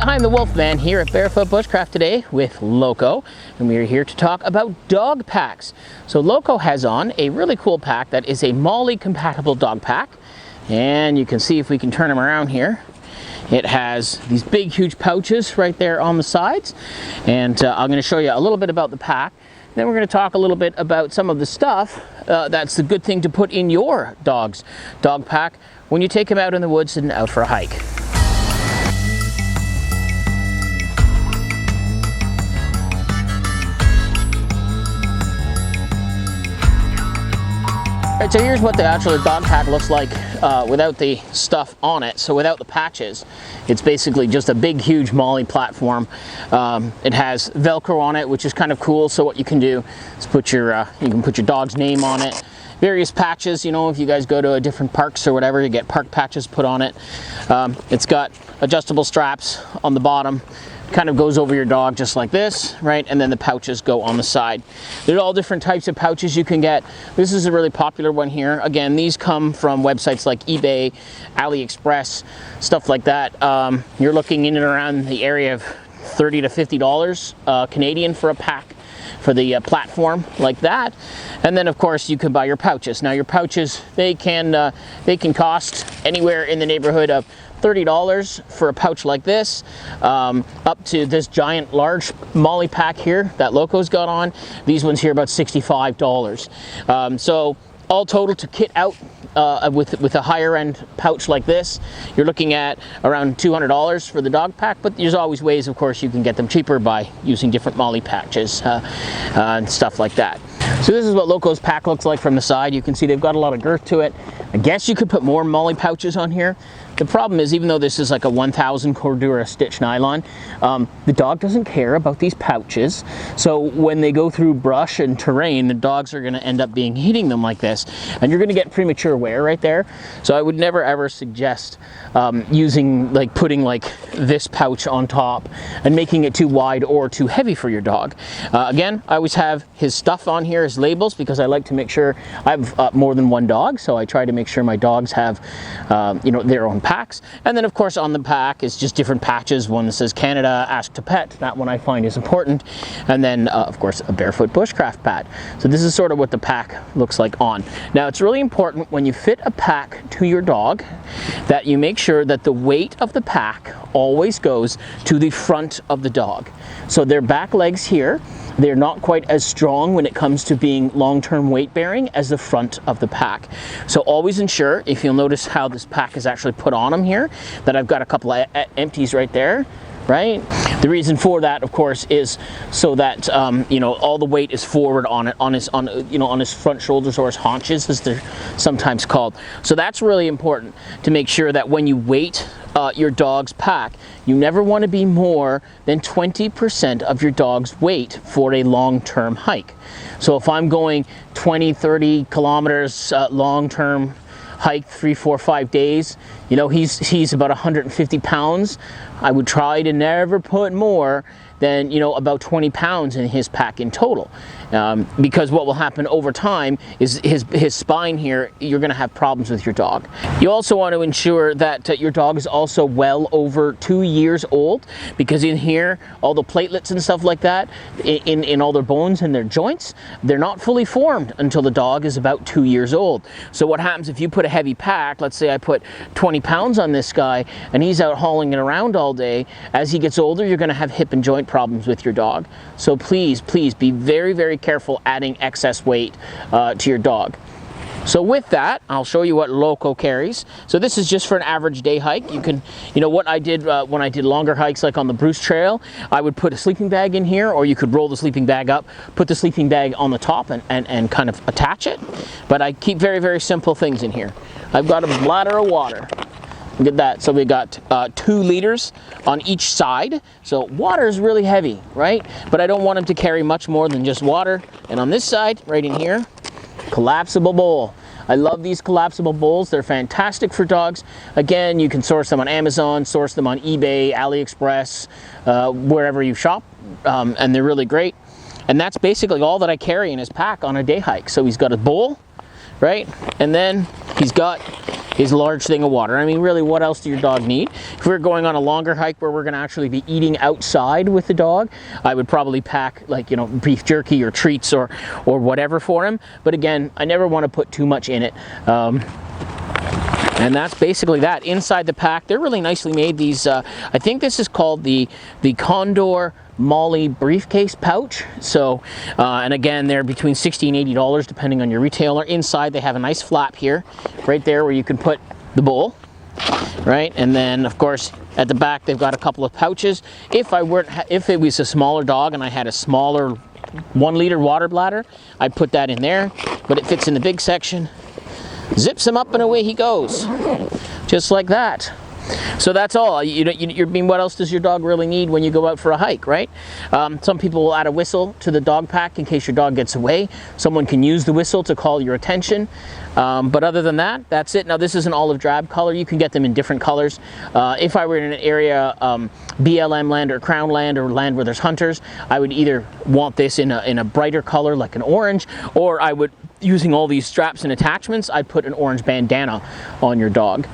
I'm the Wolfman here at Barefoot Bushcraft today with Loco, and we are here to talk about dog packs. So Loco has on a really cool pack that is a Molle Compatible Dog Pack, and you can see if we can turn them around here. It has these big huge pouches right there on the sides, and I'm going to show you a little bit about the pack. Then we're going to talk a little bit about some of the stuff that's the good thing to put in your dog's dog pack when you take him out in the woods and out for a hike. Alright, so here's what the actual dog pack looks like without the stuff on it, so without the patches. It's basically just a big huge Molle platform. It has Velcro on it, which is kind of cool, so what you can do is put your, you can put your dog's name on it. Various patches, you know, if you guys go to different parks or whatever, you get park patches put on it. It's got adjustable straps on the bottom. Kind of goes over your dog just like this, right? And then the pouches go on the side. There's all different types of pouches you can get. This is a really popular one here. Again, these come from websites like eBay, AliExpress, stuff like that. You're looking in and around the area of $30 to $50 Canadian for a pack for the platform like that. And then of course you can buy your pouches. Now your pouches, they can cost anywhere in the neighborhood of $30 for a pouch like this, up to this giant large Molle pack here that Loco's got on. These ones here about $65. So all total to kit out with a higher end pouch like this, you're looking at around $200 for the dog pack, but there's always ways, of course, you can get them cheaper by using different Molle patches and stuff like that. So this is what Loco's pack looks like from the side. You can see they've got a lot of girth to it. I guess you could put more Molle pouches on here. The problem is, even though this is like a 1000 Cordura stitch nylon, the dog doesn't care about these pouches. So when they go through brush and terrain, the dogs are going to end up hitting them like this, and you're going to get premature wear right there. So I would never ever suggest putting like this pouch on top and making it too wide or too heavy for your dog. Again, I always have his stuff on here as labels because I like to make sure I have more than one dog, so I try to make sure my dogs have their own packs. And then of course on the pack is just different patches. One that says Canada, Ask to Pet, that one I find is important. And then of course a Barefoot Bushcraft pad. So this is sort of what the pack looks like on. Now it's really important when you fit a pack to your dog that you make sure that the weight of the pack always goes to the front of the dog. So their back legs here, they're not quite as strong when it comes to being long-term weight bearing as the front of the pack. So always ensure, if you'll notice how this pack is actually put on them here, that I've got a couple of empties right there, right? The reason for that, of course, is so that all the weight is forward on it, on his front shoulders, or his haunches, as they're sometimes called. So that's really important to make sure that when you weight your dog's pack, you never want to be more than 20% of your dog's weight for a long-term hike. So if I'm going 20, 30 kilometers long-term hike, 3, 4, 5 days, he's about 150 pounds. I would try to never put more than about 20 pounds in his pack in total, because what will happen over time is his spine here, you're going to have problems with your dog. You also want to ensure that your dog is also well over 2 years old, because in here all the platelets and stuff like that in all their bones and their joints, they're not fully formed until the dog is about 2 years old. So what happens if you put a heavy pack, let's say I put 20 pounds on this guy and he's out hauling it around all day, as he gets older you're going to have hip and joint problems with your dog. So please be very, very careful adding excess weight to your dog. So with that, I'll show you what Loco carries. So this is just for an average day hike. You can, what I did when I did longer hikes like on the Bruce Trail, I would put a sleeping bag in here, or you could roll the sleeping bag up, put the sleeping bag on the top and kind of attach it. But I keep very, very simple things in here. I've got a bladder of water. Look at that. So we got 2 liters on each side. So water is really heavy, right? But I don't want him to carry much more than just water. And on this side, right in here, collapsible bowl. I love these collapsible bowls. They're fantastic for dogs. Again, you can source them on Amazon, source them on eBay, AliExpress, wherever you shop, and they're really great. And that's basically all that I carry in his pack on a day hike. So he's got a bowl, right? And then he's got is a large thing of water. I mean, really, what else do your dog need? If we're going on a longer hike where we're going to actually be eating outside with the dog, I would probably pack, like, you know, beef jerky or treats or whatever for him. But again, I never want to put too much in it. And that's basically that. Inside the pack, they're really nicely made. These, I think this is called the Condor MOLLE briefcase pouch. So, and again, they're between $60 and $80 depending on your retailer. Inside, they have a nice flap here, right there, where you can put the bowl, right? And then, of course, at the back, they've got a couple of pouches. If it was a smaller dog and I had a smaller 1 liter water bladder, I'd put that in there, but it fits in the big section. Zips him up and away he goes, just like that. So that's all. What else does your dog really need when you go out for a hike, right? Some people will add a whistle to the dog pack in case your dog gets away. Someone can use the whistle to call your attention. But other than that, that's it. Now this is an olive drab color. You can get them in different colors. If I were in an area, BLM land or Crown land or land where there's hunters, I would either want this in a brighter color like an orange, or I would, using all these straps and attachments, I'd put an orange bandana on your dog.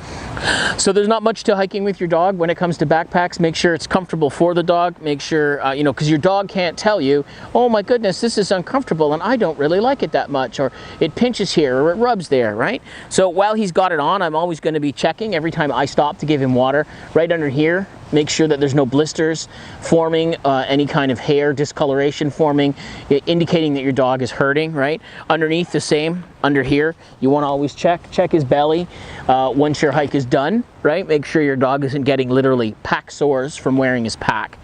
So there's not much to hiking with your dog when it comes to backpacks. Make sure it's comfortable for the dog. Make sure, because your dog can't tell you, oh my goodness, this is uncomfortable and I don't really like it that much, or it pinches here or it rubs there, right? So while he's got it on, I'm always going to be checking every time I stop to give him water, right under here. Make sure that there's no blisters forming, any kind of hair discoloration forming, indicating that your dog is hurting, right? Underneath, the same, under here, you want to always check his belly once your hike is done, right? Make sure your dog isn't getting literally pack sores from wearing his pack.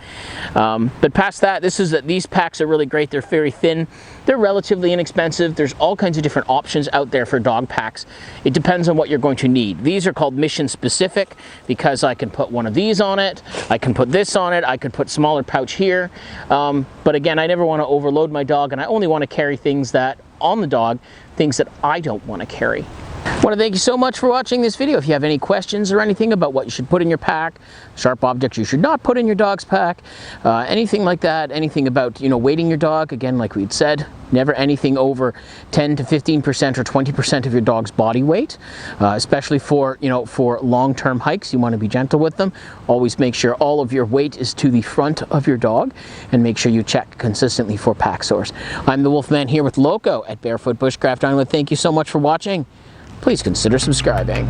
But past that, these packs are really great. They're very thin. They're relatively inexpensive. There's all kinds of different options out there for dog packs. It depends on what you're going to need. These are called mission specific because I can put one of these on it. I can put this on it. I could put smaller pouch here. But again, I never want to overload my dog, and I only want to carry things that on the dog, things that I don't want to carry. I want to thank you so much for watching this video. If you have any questions or anything about what you should put in your pack, sharp objects you should not put in your dog's pack, anything like that, anything about, weighting your dog, again, like we'd said, never anything over 10 to 15% or 20% of your dog's body weight, especially for long-term hikes. You want to be gentle with them. Always make sure all of your weight is to the front of your dog, and make sure you check consistently for pack sores. I'm the Wolfman here with Loco at Barefoot Bushcraft Island. Thank you so much for watching. Please consider subscribing.